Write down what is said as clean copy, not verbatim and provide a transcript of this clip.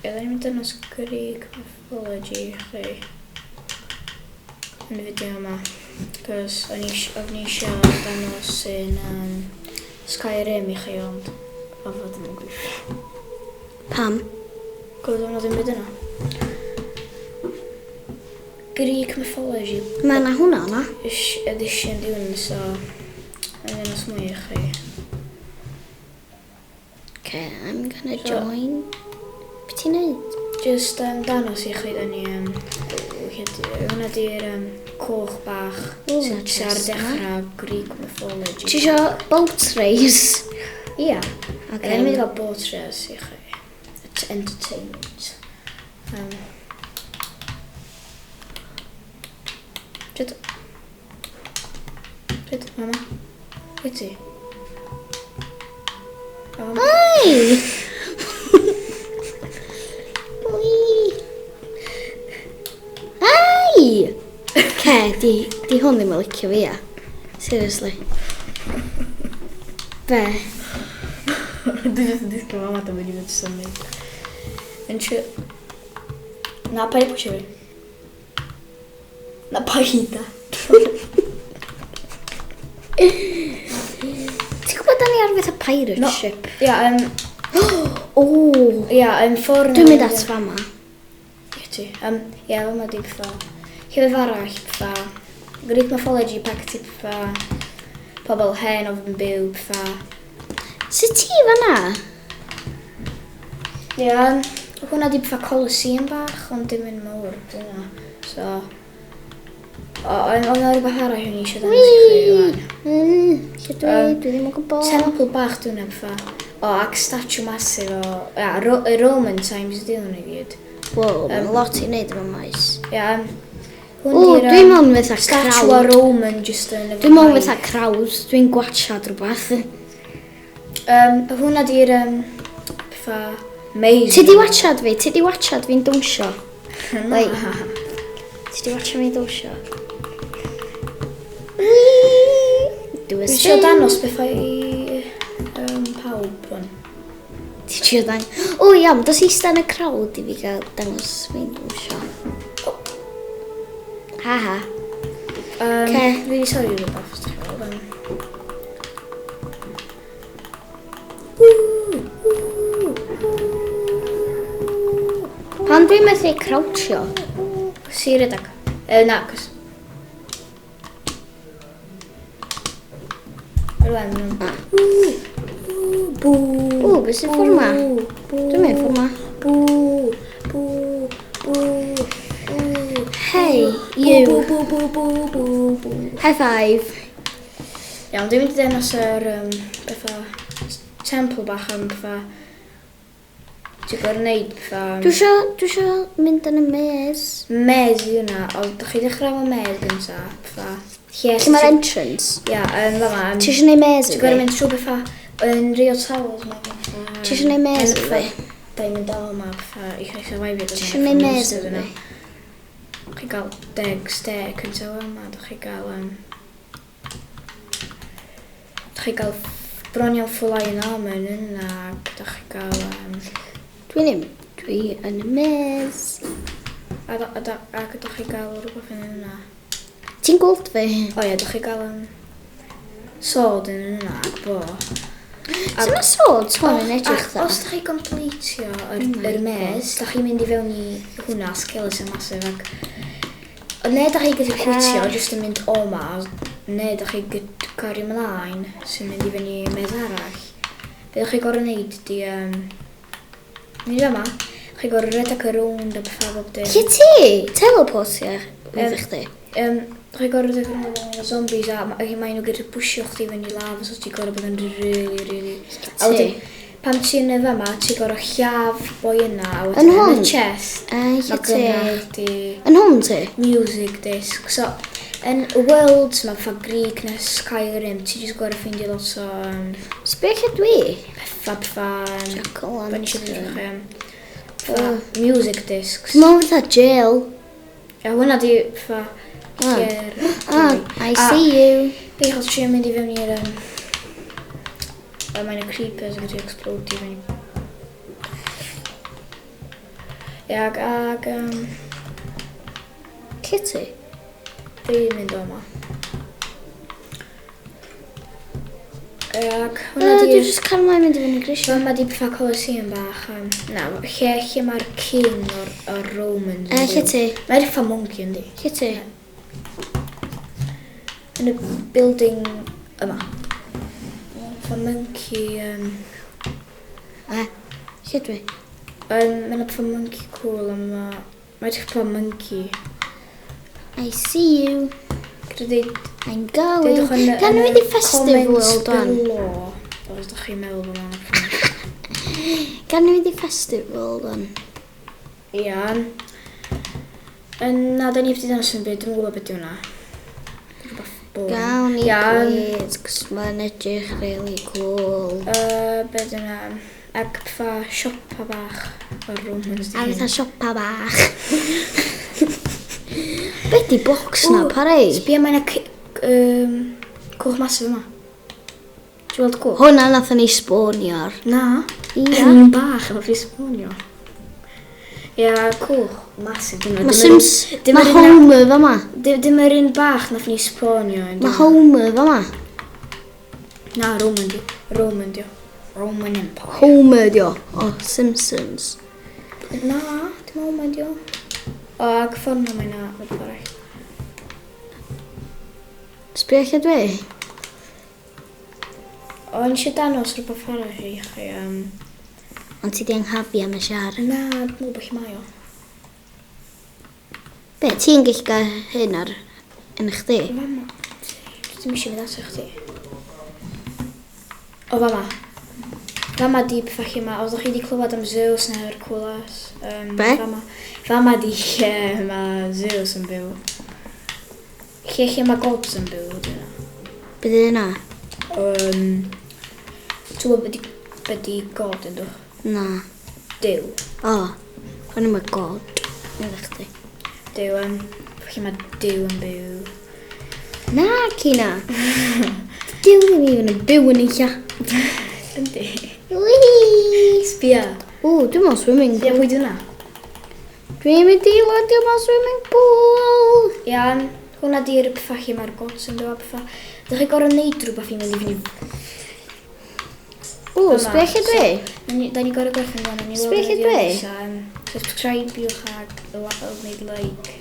da ni'n mynd dangos Greek mythology i chi. Yn y fideo yma. Cos o'n i eisiau dangos yn Skyrim i chi, ond o fod yn gwych. Pam? Gwyd o'n ddim byd yna. Greek mythology. Mae yna hwnna yna. Edition diwn, so yn dangos mwy i chi. Okay, I'm gonna join. Be ti'n neud? Just dangos i chi, da ni, hwnna di'r coch bach sy'n ar dechrau Greek mythology. Ti isio boat race? Ia. Okay. Yn mynd fel boat race i chi. Entertainment. Pryd, mama? Wyt ti? Ai! Ai! Di hwn ddim yn licio fi, ia. Seriously. Be? Dwi jyst yn disgwyl mama da wedi fod symud. Na, paid pwysio fi. Na, paid da. Ti'n gwybod da ni ar fatha pirate ship? Ia, O! Ia, ffordd... Dwi'n mynd at fama. Ie ti. Ia, fama di beth llyfr arall, beth Greek mythology, pac ti beth pobl hen oedd yn byw, beth Sut ti fanna? Ia, hwnna di beth Colosseum bach, ond dim yn mawr, dyna. So... Ond yna rhywbeth arall o'n i eisiau dangos i chi rwan. Lle dwi ddim yn gwybod. Temple bach dwi'n beth ac statue massive o... y Roman times ydi hwn i gyd. Wow, mae'n lot i wneud efo maes. Ia, dwi'n mewn fatha statue o crawd. Roman just yn efo Dwi'n mewn fatha crawd, dwi'n gwachad rhywbeth. Hwna di'r beth maze. Ti di watchad fi? Ti di watchad fi'n dawnsio? Na. Ti di watchad fi'n dawnsio? Dwi eisiau dangos beth i pawb hwn. Ti eisiau dangos? O iawn, dos eista yn y crowd i fi gael dangos fi'n dawnsio. Haha. Really sorry rhywbeth. Pan dwi'n methu crouchio? Si redag. Na, cos. Rwan. Bw. Beth sy'n ffordd ma? Dwi'n mynd ffordd ma. Bw. Hey, you. Bw. High five. Iawn, dwi'n mynd i ddangos yr temple bach am beth ti'n gorfod wneud beth... Dwi isio mynd yn y mes. Mes i hwnna, ond dych chi ddechrau efo mes gyntaf, beth... Lle mae'r entrance? Ia, fama. Ti isio neud mes i Ti'n fi? gorfod mynd trwy beth yn Rio Towers ma. Ti isio neud mes i fi? Da i'n mynd o yma, beth i chi eisiau waifio. Ti isio neud mes i fi? Dych chi gael 10 steak yn taw yma, dych chi gael... Dych chi gael bronion ffwlai yn almond yna, dych chi gael... Dwi yn y mes. A dych chi gael rhywbeth yn yna. Ti'n gweld fi? O ie, dych chi gael sword yn yna ac bo. Sut mae swords hwn yn edrych dda? Os dych chi completio yr mes, dych chi'n mynd i fewn i hwnna, skeleton massive ac... Ne dych chi gyda completio, jyst yn mynd o ma, ne dych chi cario mlaen sy'n mynd i fyny mes arall. Be dych chi gorau wneud di... Nid yma, chi gorau redag y rownd a beth bob dim. Lle ti? Teleportio ydych chdi? Chi gorau redag y rownd o zombies a mae nhw gyda pwysio chdi fyny lava so ti gorau bod yn really... A wedyn, pam ti'n efo yma, ti gorau lladd boi yna a wedyn yn y chest. Lle ti? Di... Yn hwn ti? Music disc. So, yn y worlds ma fatha Greek na Skyrim, ti jyst gorau ffeindio lot o... Sbio lle dwi? Fatha... Jackal Fan eisiau ddechrau music discs. Mae'n fatha jail. A hwnna di fatha... I see you. Be chos ti'n mynd i fewn i'r... Mae'n y creepers yn gallu explode i fewn. Ag Kitty? dwi'n mynd o yma. Ag hwnna Dwi'n di'r... jyst cael mlaen mynd i fyny grisio. Hwnna di bethau Colosseum bach. Na, lle mae'r king o'r Romans. Kitty. Mae'n eitha monkey yndi. Kitty. Yn y building yma. Fatha monkey... Lle dwi? Mae'n fatha monkey cool yma. Mae'n eitha monkey. I see you. Gyda I'm going. Gan nhw wedi festival dan? Os ydych chi'n meddwl bod yma'n... Gan nhw wedi festival dan? Ia. Na, da ni wedi dangos yn byd, dwi'n gwybod beth yw hwnna. Gawn ni gweud, cos mae'n edrych really cool. Beth yna, ag pfa siopa bach o'r Romans. A fatha siopa bach. Be di bocs na, parei? Sbia mae'n cwch masif yma. Ti'n gweld cwch? Hwna nath ni sbonio ar. Na. Ia. Yn bach efo fi sbonio. Ia, cwch masif. Mae Homer fama. Dim yr un bach nath ni sbonio. Mae Homer fama. Na, Roman di. Roman Empire. Homer dio. O, Simpsons. Na, dim Roman dio. O, ag ffordd mae'n na, wedi ffordd. Sbio lle dwi? O, yn eisiau danos rhywbeth ffordd i chi. Ond ti di anghafu am y siar. Na, dwi'n meddwl bod chi mai o. Be, ti'n gallu gael hyn ar yn eich di? Fama. Dwi'n eisiau mynd ato chdi. O, fama. Fama di bethau chi yma. Os ydych chi wedi clywed am Zeus neu Hercules. Be? Fama di lle mae Zeus yn byw. Lle mae gods yn byw. Be di hynna? Ti'n gwybod beth di god yn dwych? Na. Dyw. O, hwn yma god. Nid eich di. Dyw lle mae dyw yn byw. Na, Cina. Dyw ddim even yn byw yn eich. Yndi. Wii! Sbia. O, dwi'n mewn swimming Sbia pool. pwy di hwnna? Dwi'n mynd i wadio mewn swimming pool. Iawn, hwnna di'r pethau chi mae'r gods yn byw a pethau. Dych chi gorau neud rhywbeth i mynd i fyny. O, sbio lle dwi? Da ni gorau gorffen fan. Sbio lle dwi? Subscribe-iwch ag wneud like.